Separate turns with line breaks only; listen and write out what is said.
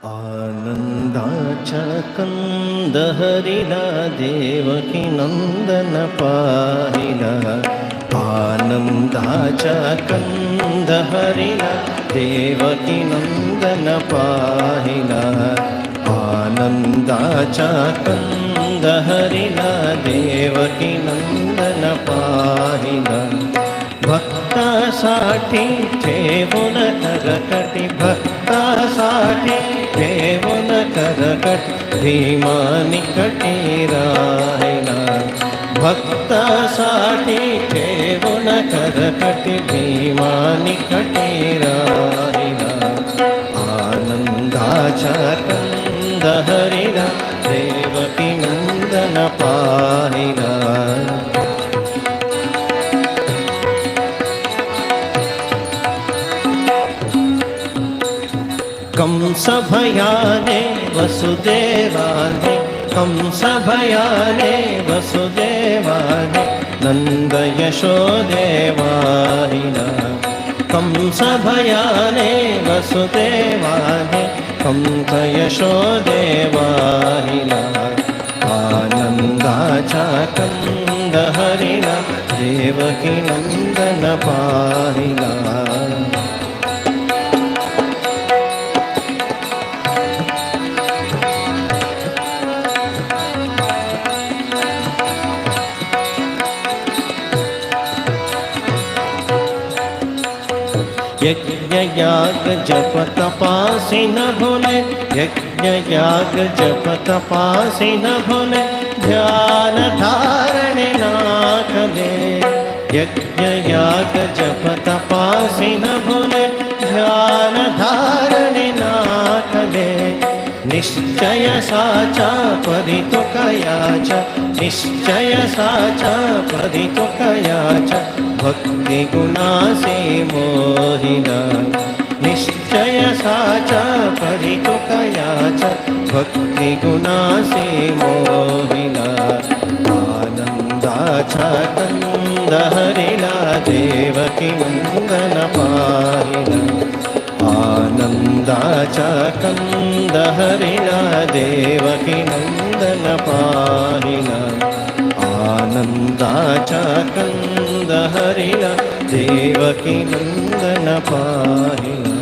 आनंदाच्या कंद हरिला देवकी नंदन पाहिला. आनंदाच्या कंद हरिला देवकी नंदन पाहिला. आनंदाच्या कंद हरिला देवकी नंदन पाहिला. भक्तासाठी ठेवून करकटी भक्तासाठी ठेवून करकट भीमानी कटी राहिला. भक्तासाठी ठेवून करकट भीमानी कटी राहिला. आनंदाच्या कंद हरिला देवकी नंदन पाहिला. कंस भयाने वसुदेवाने कंस भयाने वसुदेवाने नंद यशोदेवाहिला. कंस भयाने वसुदेवाने कंस यशोदेवाहिला. आनंदाच्या कंद हरिला देवकी नंदन पाहिला. यज्ञ याग जप तपासी न भूले. यज्ञ याग जप तपासी न भूले. ध्यान धारणे नाखले. यज्ञ याग जप तपासी न भूले. ध्यान धारणे नाखले. निश्चय साचा परितो कयाचा. निश्चय साचा परितो कयाचा भक्ति गुणासे मोहिला. निश्चय साचा परितो कयाचा भक्ति गुणासे मोहिला. आनंदाच्या कंद हरिला देवकी नंदन पाहिला. आनंदाच्या कंद हरिला देवकी नंदन पाहिला. आनंदाच्या कंद हरिला देवकी नंदन पाहिला.